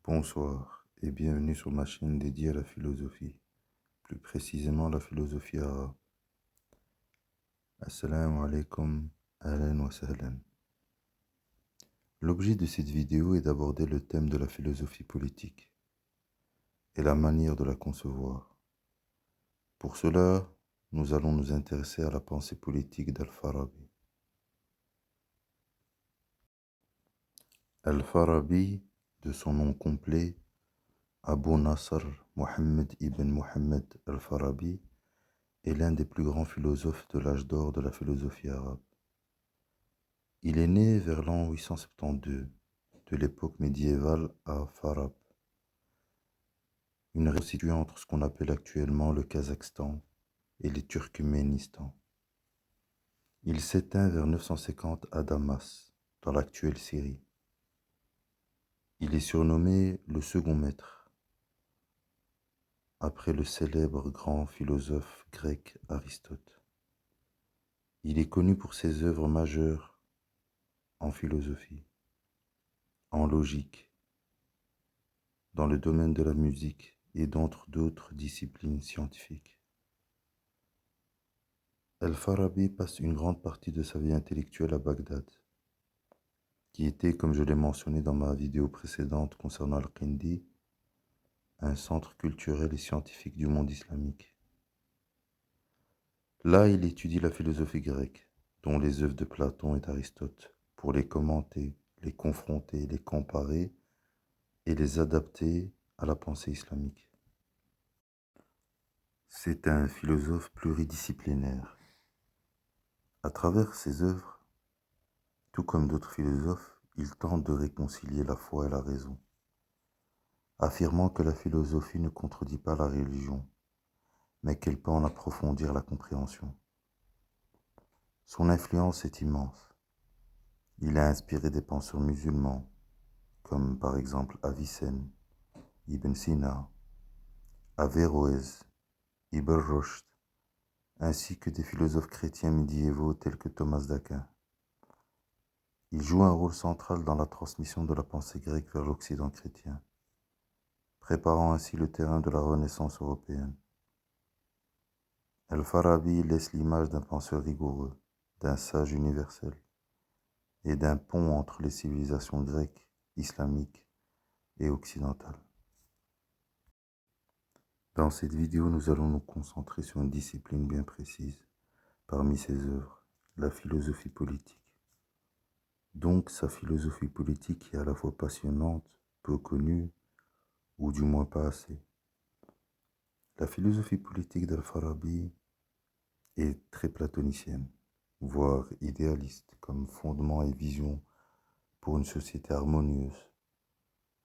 Bonsoir et bienvenue sur ma chaîne dédiée à la philosophie, plus précisément la philosophie arabe. Assalamu alaikum, ahlan wa sahlan. L'objet de cette vidéo est d'aborder le thème de la philosophie politique et la manière de la concevoir. Pour cela, nous allons nous intéresser à la pensée politique d'Al-Farabi. Al-Farabi, de son nom complet, Abu Nasr Mohammed ibn Mohammed Al-Farabi, est l'un des plus grands philosophes de l'âge d'or de la philosophie arabe. Il est né vers l'an 872 de l'époque médiévale à Farab, une région située entre ce qu'on appelle actuellement le Kazakhstan et le Turkménistan. Il s'éteint vers 950 à Damas, dans l'actuelle Syrie. Il est surnommé le second maître, après le célèbre grand philosophe grec Aristote. Il est connu pour ses œuvres majeures en philosophie, en logique, dans le domaine de la musique et d'entre d'autres disciplines scientifiques. Al-Farabi passe une grande partie de sa vie intellectuelle à Bagdad, qui était, comme je l'ai mentionné dans ma vidéo précédente concernant Al-Kindi, un centre culturel et scientifique du monde islamique. Là, il étudie la philosophie grecque, dont les œuvres de Platon et d'Aristote, pour les commenter, les confronter, les comparer et les adapter à la pensée islamique. C'est un philosophe pluridisciplinaire. À travers ses œuvres, tout comme d'autres philosophes, il tente de réconcilier la foi et la raison, affirmant que la philosophie ne contredit pas la religion, mais qu'elle peut en approfondir la compréhension. Son influence est immense. Il a inspiré des penseurs musulmans, comme par exemple Avicenne, Ibn Sina, Averroès, Ibn Rushd, ainsi que des philosophes chrétiens médiévaux tels que Thomas d'Aquin. Il joue un rôle central dans la transmission de la pensée grecque vers l'Occident chrétien, préparant ainsi le terrain de la Renaissance européenne. Al-Farabi laisse l'image d'un penseur rigoureux, d'un sage universel, et d'un pont entre les civilisations grecques, islamiques et occidentales. Dans cette vidéo, nous allons nous concentrer sur une discipline bien précise parmi ses œuvres, la philosophie politique. Donc sa philosophie politique est à la fois passionnante, peu connue, ou du moins pas assez. La philosophie politique d'Al-Farabi est très platonicienne, voire idéaliste, comme fondement et vision pour une société harmonieuse,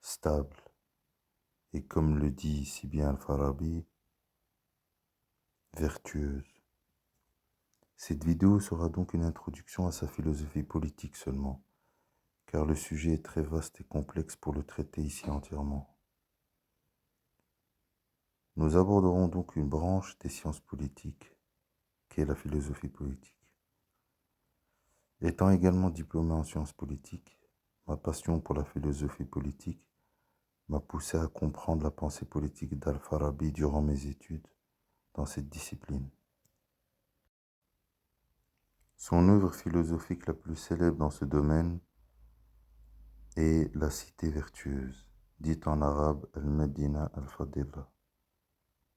stable, et comme le dit si bien Al-Farabi, vertueuse. Cette vidéo sera donc une introduction à sa philosophie politique seulement, car le sujet est très vaste et complexe pour le traiter ici entièrement. Nous aborderons donc une branche des sciences politiques, qu'est la philosophie politique. Étant également diplômé en sciences politiques, ma passion pour la philosophie politique m'a poussé à comprendre la pensée politique d'Al-Farabi durant mes études dans cette discipline. Son œuvre philosophique la plus célèbre dans ce domaine est La Cité vertueuse, dite en arabe Al-Medina al-Fadila,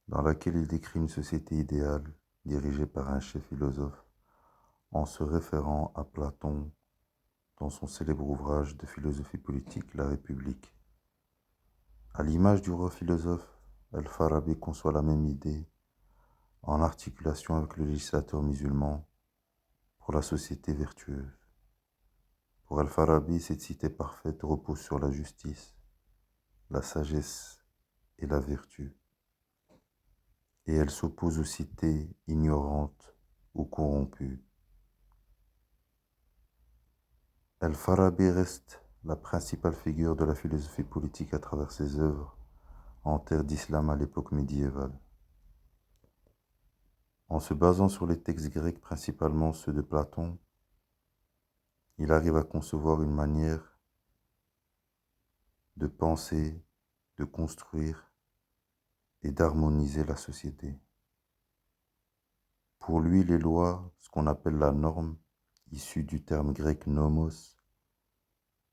dans laquelle il décrit une société idéale dirigée par un chef philosophe en se référant à Platon dans son célèbre ouvrage de philosophie politique, La République. À l'image du roi philosophe, Al-Farabi conçoit la même idée en articulation avec le législateur musulman pour la société vertueuse. Pour Al-Farabi, cette cité parfaite repose sur la justice, la sagesse et la vertu, et elle s'oppose aux cités ignorantes ou corrompues. Al-Farabi reste la principale figure de la philosophie politique à travers ses œuvres en terre d'islam à l'époque médiévale. En se basant sur les textes grecs, principalement ceux de Platon, il arrive à concevoir une manière de penser de construire et d'harmoniser la société. Pour lui, les lois, ce qu'on appelle la norme, issue du terme grec nomos,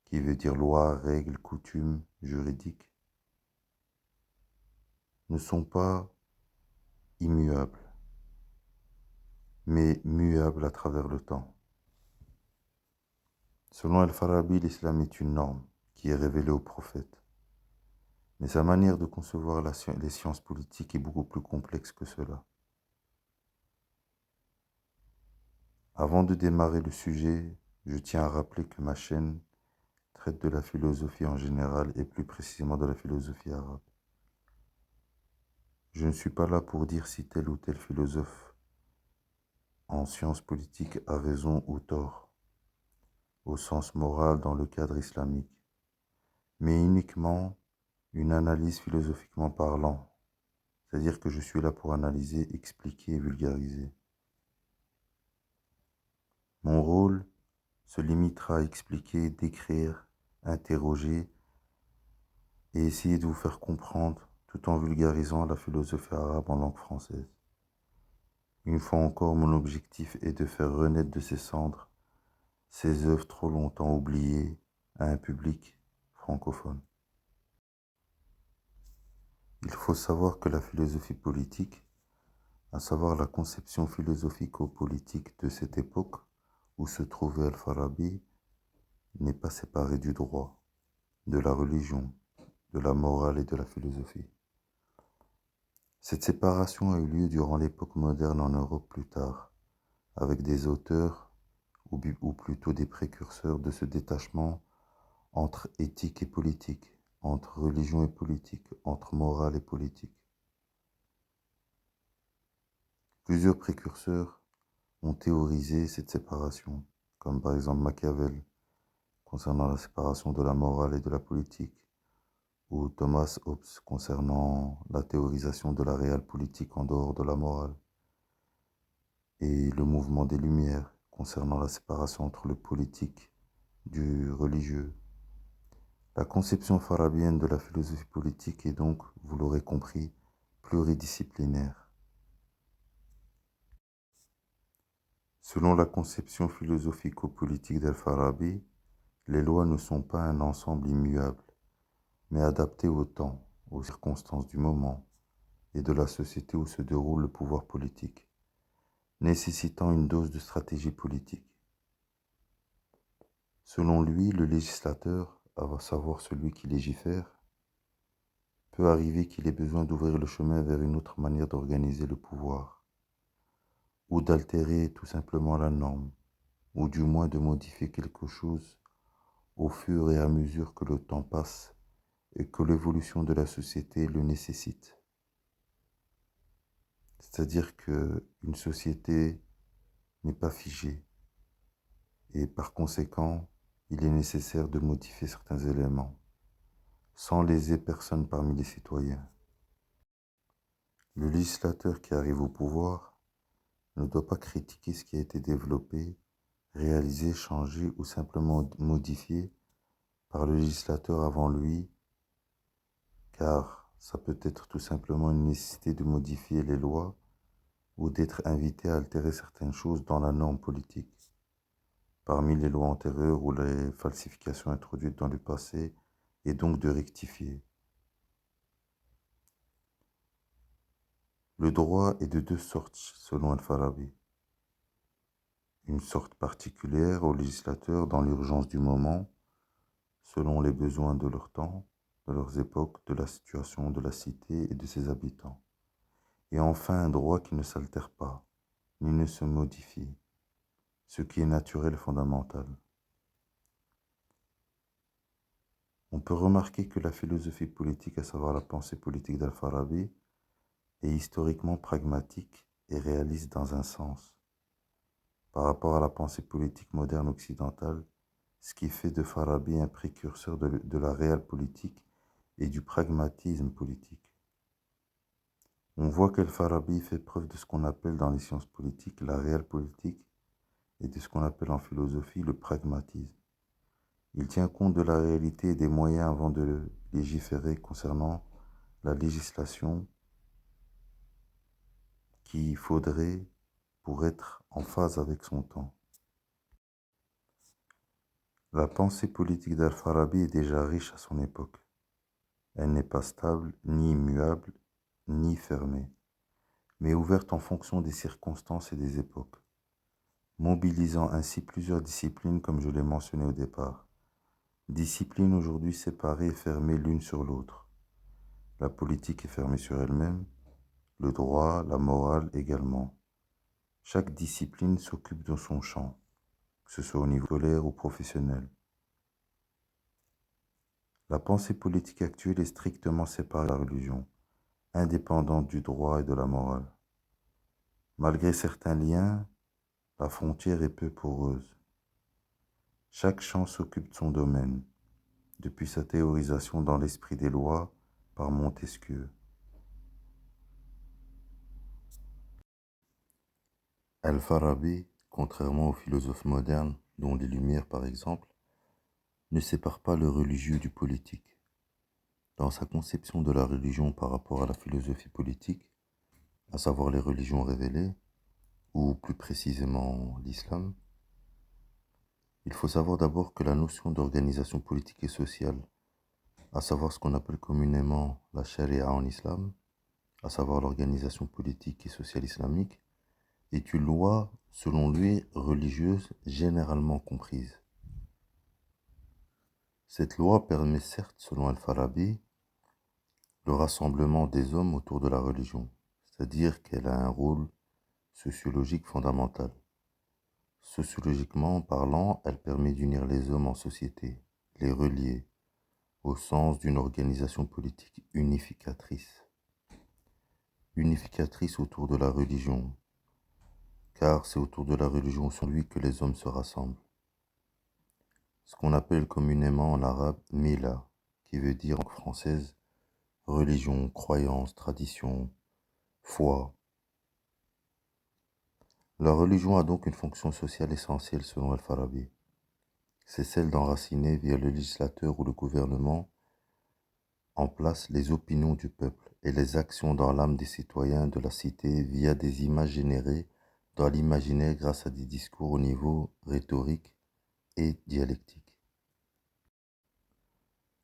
qui veut dire loi, règle, coutume, juridique, ne sont pas immuables, mais muables à travers le temps. Selon Al-Farabi, l'islam est une norme qui est révélée au prophète. Mais sa manière de concevoir les sciences politiques est beaucoup plus complexe que cela. Avant de démarrer le sujet, je tiens à rappeler que ma chaîne traite de la philosophie en général et plus précisément de la philosophie arabe. Je ne suis pas là pour dire si tel ou tel philosophe en sciences politiques a raison ou tort, au sens moral dans le cadre islamique, mais uniquement une analyse philosophiquement parlant, c'est-à-dire que je suis là pour analyser, expliquer et vulgariser. Mon rôle se limitera à expliquer, décrire, interroger et essayer de vous faire comprendre tout en vulgarisant la philosophie arabe en langue française. Une fois encore, mon objectif est de faire renaître de ses cendres ces œuvres trop longtemps oubliées à un public francophone. Il faut savoir que la philosophie politique, à savoir la conception philosophico-politique de cette époque où se trouvait Al-Farabi, n'est pas séparée du droit, de la religion, de la morale et de la philosophie. Cette séparation a eu lieu durant l'époque moderne en Europe plus tard, avec des auteurs, ou plutôt des précurseurs de ce détachement entre éthique et politique, entre religion et politique, entre morale et politique. Plusieurs précurseurs ont théorisé cette séparation, comme par exemple Machiavel, concernant la séparation de la morale et de la politique, ou Thomas Hobbes concernant la théorisation de la réelle politique en dehors de la morale, et le mouvement des Lumières concernant la séparation entre le politique du religieux. La conception farabienne de la philosophie politique est donc, vous l'aurez compris, pluridisciplinaire. Selon la conception philosophico-politique d'Al-Farabi, les lois ne sont pas un ensemble immuable, mais adaptées au temps, aux circonstances du moment et de la société où se déroule le pouvoir politique, nécessitant une dose de stratégie politique. Selon lui, le législateur, à savoir celui qui légifère, peut arriver qu'il ait besoin d'ouvrir le chemin vers une autre manière d'organiser le pouvoir, ou d'altérer tout simplement la norme, ou du moins de modifier quelque chose au fur et à mesure que le temps passe et que l'évolution de la société le nécessite. C'est-à-dire qu'une société n'est pas figée et par conséquent, il est nécessaire de modifier certains éléments sans léser personne parmi les citoyens. Le législateur qui arrive au pouvoir ne doit pas critiquer ce qui a été développé, réalisé, changé ou simplement modifié par le législateur avant lui, car ça peut être tout simplement une nécessité de modifier les lois ou d'être invité à altérer certaines choses dans la norme politique, parmi les lois antérieures ou les falsifications introduites dans le passé, et donc de rectifier. Le droit est de deux sortes selon Al-Farabi. Une sorte particulière aux législateurs dans l'urgence du moment, selon les besoins de leur temps, de leurs époques, de la situation de la cité et de ses habitants. Et enfin un droit qui ne s'altère pas, ni ne se modifie, ce qui est naturel et fondamental. On peut remarquer que la philosophie politique, à savoir la pensée politique d'Al-Farabi, est historiquement pragmatique et réaliste dans un sens, par rapport à la pensée politique moderne occidentale, ce qui fait de Farabi un précurseur de la réelle politique et du pragmatisme politique. On voit qu'Al-Farabi fait preuve de ce qu'on appelle dans les sciences politiques la réelle politique et de ce qu'on appelle en philosophie le pragmatisme. Il tient compte de la réalité et des moyens avant de légiférer concernant la législation qu'il faudrait pour être en phase avec son temps. La pensée politique d'Al-Farabi est déjà riche à son époque. Elle n'est pas stable, ni immuable, ni fermée, mais ouverte en fonction des circonstances et des époques, mobilisant ainsi plusieurs disciplines comme je l'ai mentionné au départ. Disciplines aujourd'hui séparées et fermées l'une sur l'autre. La politique est fermée sur elle-même, le droit, la morale également. Chaque discipline s'occupe de son champ, que ce soit au niveau scolaire ou professionnel. La pensée politique actuelle est strictement séparée de la religion, indépendante du droit et de la morale. Malgré certains liens, la frontière est peu poreuse. Chaque champ s'occupe de son domaine, depuis sa théorisation dans l'esprit des lois par Montesquieu. Al-Farabi, contrairement aux philosophes modernes, dont les Lumières par exemple, ne sépare pas le religieux du politique. Dans sa conception de la religion par rapport à la philosophie politique, à savoir les religions révélées, ou plus précisément l'islam, il faut savoir d'abord que la notion d'organisation politique et sociale, à savoir ce qu'on appelle communément la charia en islam, à savoir l'organisation politique et sociale islamique, est une loi, selon lui, religieuse généralement comprise. Cette loi permet certes, selon Al-Farabi, le rassemblement des hommes autour de la religion, c'est-à-dire qu'elle a un rôle sociologique fondamental. Sociologiquement parlant, elle permet d'unir les hommes en société, les relier, au sens d'une organisation politique unificatrice. Unificatrice autour de la religion, car c'est autour de la religion sur lui que les hommes se rassemblent. Ce qu'on appelle communément en arabe Mila, qui veut dire en française religion, croyance, tradition, foi. La religion a donc une fonction sociale essentielle selon Al-Farabi. C'est celle d'enraciner via le législateur ou le gouvernement en place les opinions du peuple et les actions dans l'âme des citoyens de la cité via des images générées dans l'imaginaire grâce à des discours au niveau rhétorique et dialectique.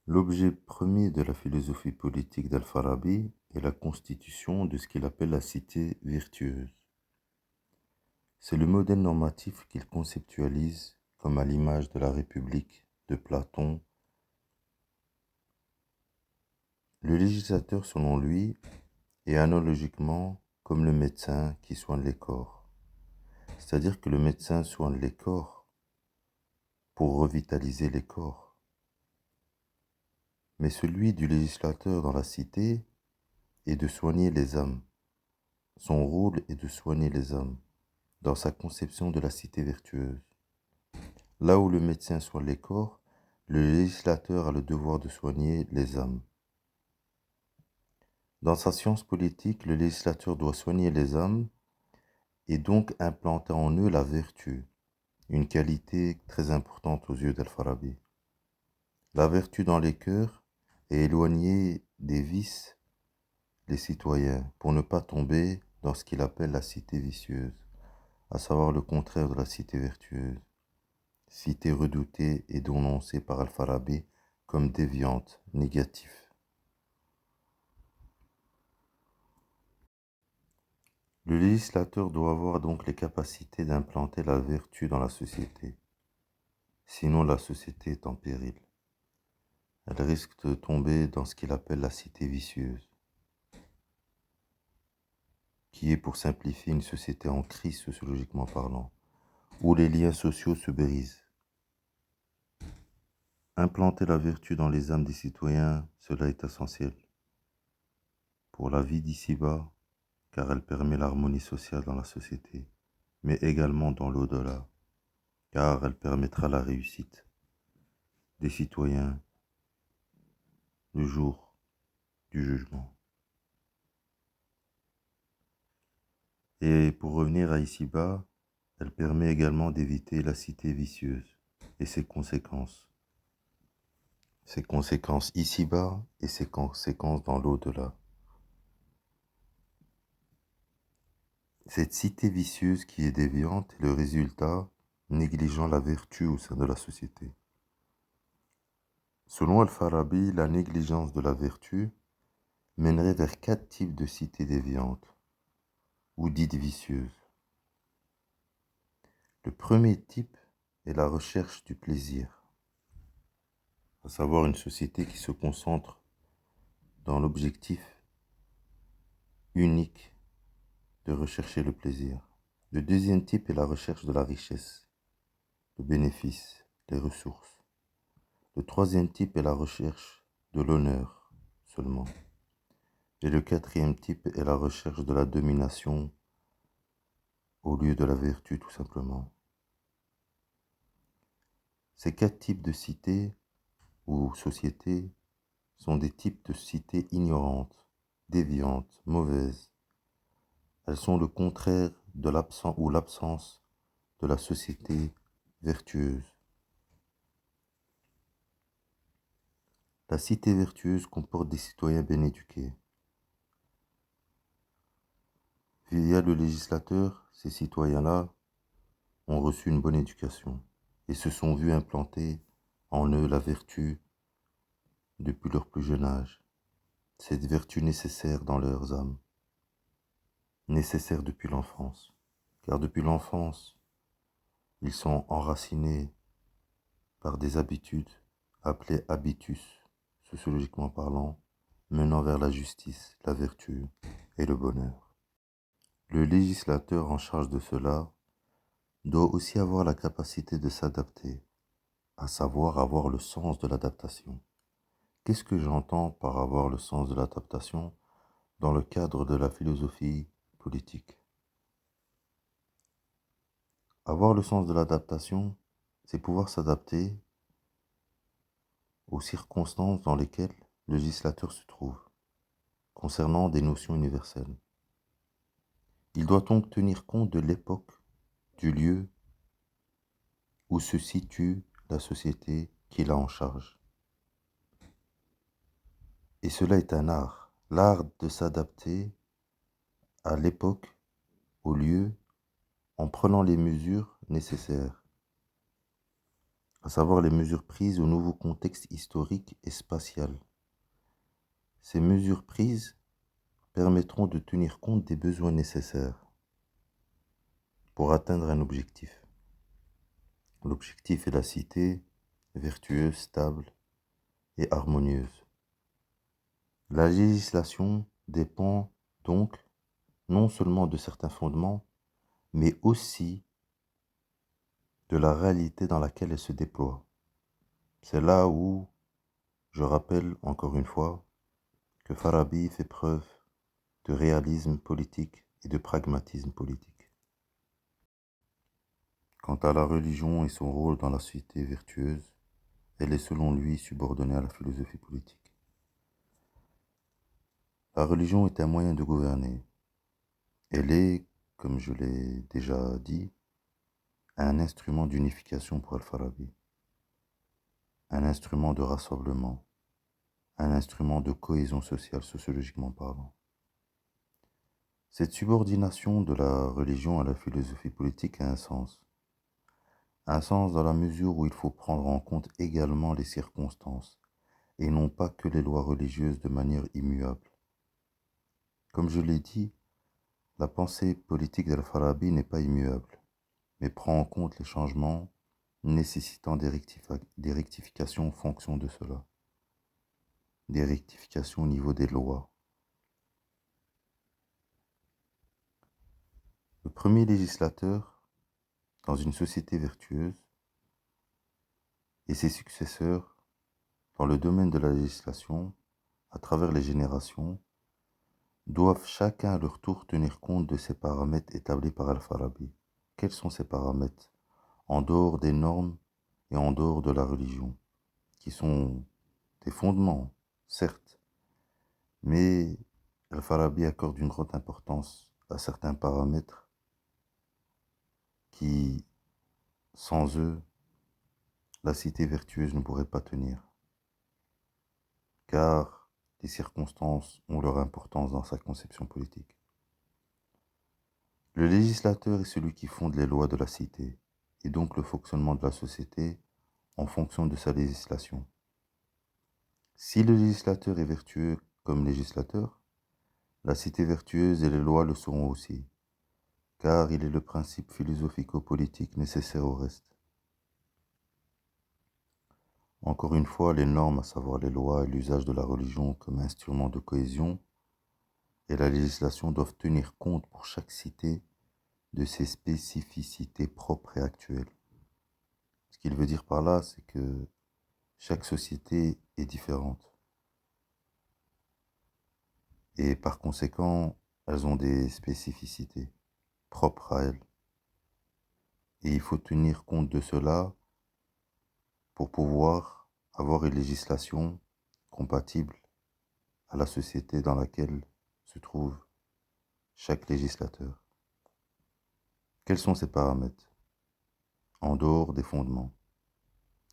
L'objet premier de la philosophie politique d'Al-Farabi est la constitution de ce qu'il appelle la cité virtueuse. C'est le modèle normatif qu'il conceptualise comme à l'image de la République de Platon. Le législateur, selon lui, est analogiquement comme le médecin qui soigne les corps. C'est-à-dire que le médecin soigne les corps pour revitaliser les corps. Mais celui du législateur dans la cité est de soigner les âmes. Son rôle est de soigner les âmes dans sa conception de la cité vertueuse. Là où le médecin soigne les corps, le législateur a le devoir de soigner les âmes. Dans sa science politique, le législateur doit soigner les âmes et donc implanter en eux la vertu, une qualité très importante aux yeux d'Al-Farabi. La vertu dans les cœurs et éloigner des vices les citoyens pour ne pas tomber dans ce qu'il appelle la cité vicieuse, à savoir le contraire de la cité vertueuse, cité redoutée et dénoncée par Al-Farabi comme déviante, négative. Le législateur doit avoir donc les capacités d'implanter la vertu dans la société, sinon la société est en péril. Elle risque de tomber dans ce qu'il appelle la cité vicieuse, qui est pour simplifier une société en crise sociologiquement parlant, où les liens sociaux se brisent. Implanter la vertu dans les âmes des citoyens, cela est essentiel pour la vie d'ici-bas, car elle permet l'harmonie sociale dans la société, mais également dans l'au-delà, car elle permettra la réussite des citoyens le jour du jugement. Et pour revenir à ici-bas, elle permet également d'éviter la cité vicieuse et ses conséquences, ses conséquences ici-bas et ses conséquences dans l'au-delà. Cette cité vicieuse qui est déviante est le résultat négligeant la vertu au sein de la société. Selon Al-Farabi, la négligence de la vertu mènerait vers 4 types de cités déviantes, ou dites vicieuses. Le premier type est la recherche du plaisir, à savoir une société qui se concentre dans l'objectif unique de rechercher le plaisir. Le deuxième type est la recherche de la richesse, le bénéfice, les ressources. Le troisième type est la recherche de l'honneur seulement. Et le quatrième type est la recherche de la domination au lieu de la vertu tout simplement. Ces 4 types de cités ou sociétés sont des types de cités ignorantes, déviantes, mauvaises. Elles sont le contraire de l'absence de la société vertueuse. La cité vertueuse comporte des citoyens bien éduqués. Via le législateur, ces citoyens-là ont reçu une bonne éducation et se sont vus implanter en eux la vertu depuis leur plus jeune âge. Cette vertu nécessaire dans leurs âmes, nécessaire depuis l'enfance, car depuis l'enfance, ils sont enracinés par des habitudes appelées habitus, sociologiquement parlant, menant vers la justice, la vertu et le bonheur. Le législateur en charge de cela doit aussi avoir la capacité de s'adapter, à savoir avoir le sens de l'adaptation. Qu'est-ce que j'entends par avoir le sens de l'adaptation dans le cadre de la philosophie politique? Avoir le sens de l'adaptation, c'est pouvoir s'adapter aux circonstances dans lesquelles le législateur se trouve, concernant des notions universelles. Il doit donc tenir compte de l'époque, du lieu où se situe la société qu'il a en charge. Et cela est un art, l'art de s'adapter à l'époque, au lieu, en prenant les mesures nécessaires, à savoir les mesures prises au nouveau contexte historique et spatial. Ces mesures prises permettront de tenir compte des besoins nécessaires pour atteindre un objectif. L'objectif est la cité vertueuse, stable et harmonieuse. La législation dépend donc non seulement de certains fondements, mais aussi de la réalité dans laquelle elle se déploie. C'est là où je rappelle encore une fois que Farabi fait preuve de réalisme politique et de pragmatisme politique. Quant à la religion et son rôle dans la société vertueuse, elle est selon lui subordonnée à la philosophie politique. La religion est un moyen de gouverner. Elle est, comme je l'ai déjà dit, un instrument d'unification pour Al-Farabi, un instrument de rassemblement, un instrument de cohésion sociale sociologiquement parlant. Cette subordination de la religion à la philosophie politique a un sens. Un sens dans la mesure où il faut prendre en compte également les circonstances, et non pas que les lois religieuses de manière immuable. Comme je l'ai dit, la pensée politique d'Al-Farabi n'est pas immuable, mais prend en compte les changements nécessitant des rectifications en fonction de cela, des rectifications au niveau des lois. Le premier législateur, dans une société vertueuse, et ses successeurs, dans le domaine de la législation, à travers les générations, doivent chacun à leur tour tenir compte de ces paramètres établis par Al-Farabi. Quels sont ces paramètres, en dehors des normes et en dehors de la religion, qui sont des fondements, certes, mais Al-Farabi accorde une grande importance à certains paramètres qui, sans eux, la cité vertueuse ne pourrait pas tenir. car les circonstances ont leur importance dans sa conception politique. Le législateur est celui qui fonde les lois de la cité, et donc le fonctionnement de la société en fonction de sa législation. Si le législateur est vertueux comme législateur, la cité vertueuse et les lois le seront aussi, car il est le principe philosophico-politique nécessaire au reste. Encore une fois, les normes, à savoir les lois et l'usage de la religion comme instrument de cohésion, et la législation doivent tenir compte pour chaque cité de ses spécificités propres et actuelles. Ce qu'il veut dire par là, c'est que chaque société est différente. Et par conséquent, elles ont des spécificités propres à elles. Et il faut tenir compte de cela pour pouvoir avoir une législation compatible à la société dans laquelle se trouve chaque législateur. Quels sont ces paramètres? En dehors des fondements,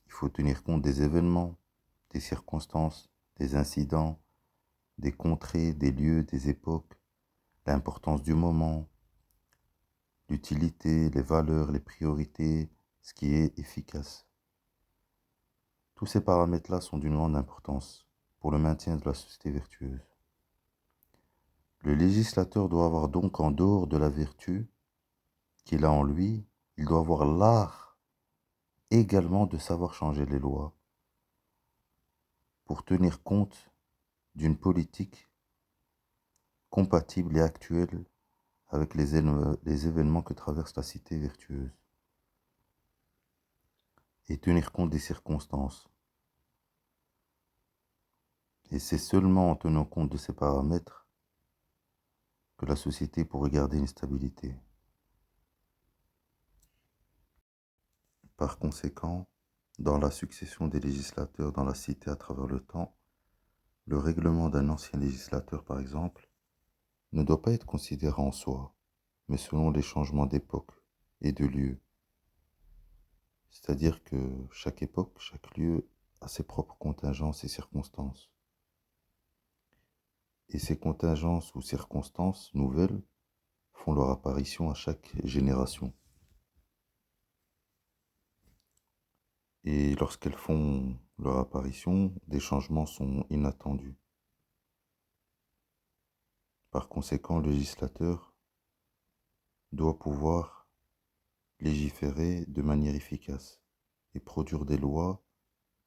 il faut tenir compte des événements, des circonstances, des incidents, des contrées, des lieux, des époques, l'importance du moment, l'utilité, les valeurs, les priorités, ce qui est efficace. Tous ces paramètres-là sont d'une grande importance pour le maintien de la société vertueuse. Le législateur doit avoir donc, en dehors de la vertu qu'il a en lui, il doit avoir l'art également de savoir changer les lois pour tenir compte d'une politique compatible et actuelle avec les événements que traverse la cité vertueuse et tenir compte des circonstances. Et c'est seulement en tenant compte de ces paramètres que la société pourrait garder une stabilité. Par conséquent, dans la succession des législateurs dans la cité à travers le temps, le règlement d'un ancien législateur, par exemple, ne doit pas être considéré en soi, mais selon les changements d'époque et de lieu. C'est-à-dire que chaque époque, chaque lieu a ses propres contingences et circonstances. Et ces contingences ou circonstances nouvelles font leur apparition à chaque génération. Et lorsqu'elles font leur apparition, des changements sont inattendus. Par conséquent, le législateur doit pouvoir légiférer de manière efficace et produire des lois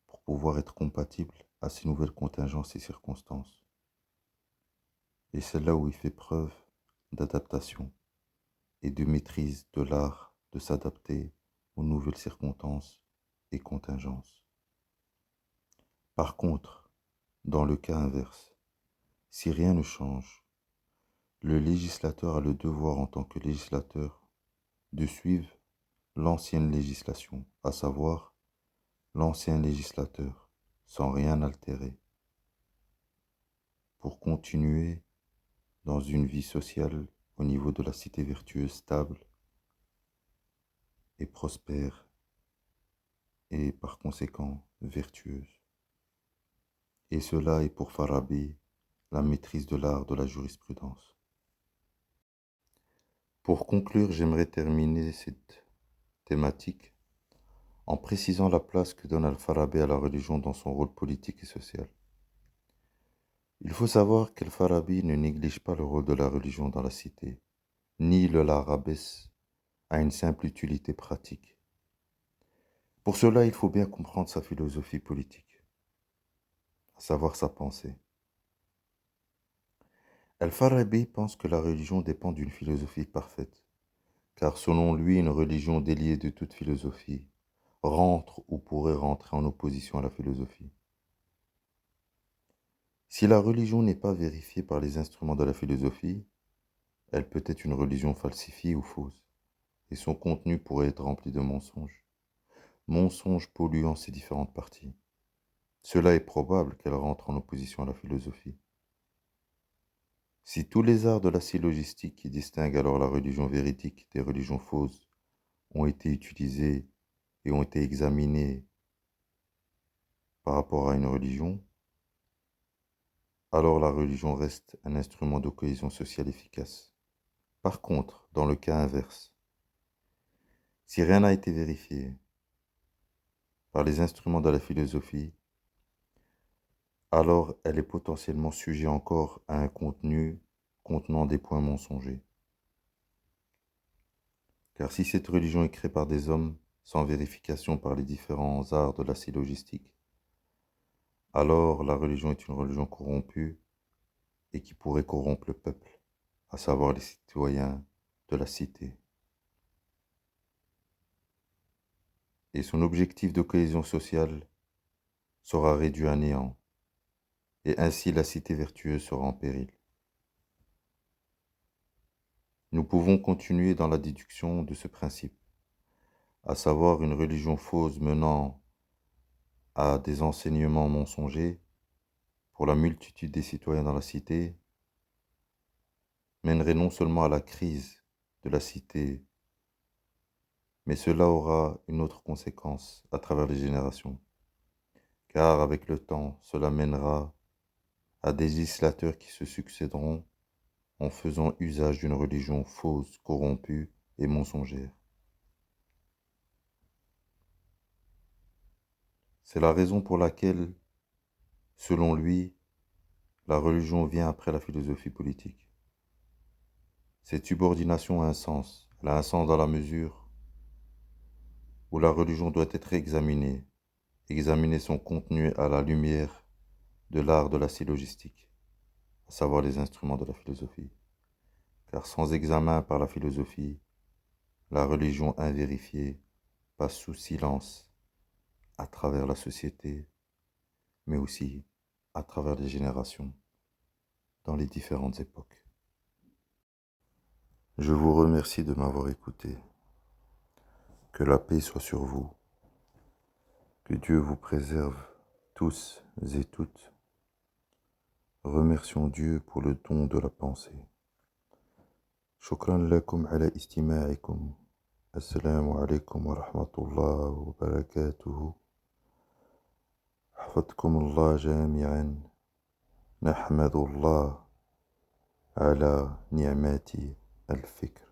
pour pouvoir être compatible à ces nouvelles contingences et circonstances. Et c'est là où il fait preuve d'adaptation et de maîtrise de l'art de s'adapter aux nouvelles circonstances et contingences. Par contre, dans le cas inverse, si rien ne change, le législateur a le devoir en tant que législateur de suivre l'ancienne législation, à savoir l'ancien législateur, sans rien altérer, pour continuer dans une vie sociale au niveau de la cité vertueuse stable et prospère et par conséquent vertueuse. Et cela est pour Farabi la maîtrise de l'art de la jurisprudence. Pour conclure, j'aimerais terminer cette thématique en précisant la place que donne Al-Farabi à la religion dans son rôle politique et social. Il faut savoir qu'Al-Farabi ne néglige pas le rôle de la religion dans la cité, ni la rabaisse à une simple utilité pratique. Pour cela, il faut bien comprendre sa philosophie politique, à savoir sa pensée. Al-Farabi pense que la religion dépend d'une philosophie parfaite, car selon lui, une religion déliée de toute philosophie rentre ou pourrait rentrer en opposition à la philosophie. Si la religion n'est pas vérifiée par les instruments de la philosophie, elle peut être une religion falsifiée ou fausse, et son contenu pourrait être rempli de mensonges polluant ses différentes parties. Cela est probable qu'elle rentre en opposition à la philosophie. Si tous les arts de la syllogistique qui distinguent alors la religion véridique des religions fausses ont été utilisés et ont été examinés par rapport à une religion, alors la religion reste un instrument de cohésion sociale efficace. Par contre, dans le cas inverse, si rien n'a été vérifié par les instruments de la philosophie, alors elle est potentiellement sujet encore à un contenu contenant des points mensongers. Car si cette religion est créée par des hommes sans vérification par les différents arts de la syllogistique, alors la religion est une religion corrompue et qui pourrait corrompre le peuple, à savoir les citoyens de la cité. Et son objectif de cohésion sociale sera réduit à néant, et ainsi la cité vertueuse sera en péril. Nous pouvons continuer dans la déduction de ce principe, à savoir une religion fausse menant à des enseignements mensongers pour la multitude des citoyens dans la cité, mènerait non seulement à la crise de la cité, mais cela aura une autre conséquence à travers les générations, car avec le temps, cela mènera à des législateurs qui se succéderont en faisant usage d'une religion fausse, corrompue et mensongère. C'est la raison pour laquelle, selon lui, la religion vient après la philosophie politique. Cette subordination a un sens. Elle a un sens dans la mesure où la religion doit être examiner son contenu à la lumière de l'art de la syllogistique, à savoir les instruments de la philosophie. Car sans examen par la philosophie, la religion invérifiée passe sous silence à travers la société, mais aussi à travers les générations, dans les différentes époques. Je vous remercie de m'avoir écouté. Que la paix soit sur vous. Que Dieu vous préserve tous et toutes. Remercions Dieu pour le don de la pensée. شكرا لكم على استماعكم. السلام عليكم ورحمة الله وبركاته. حفظكم الله جميعا. نحمد الله على نعمة الفكر.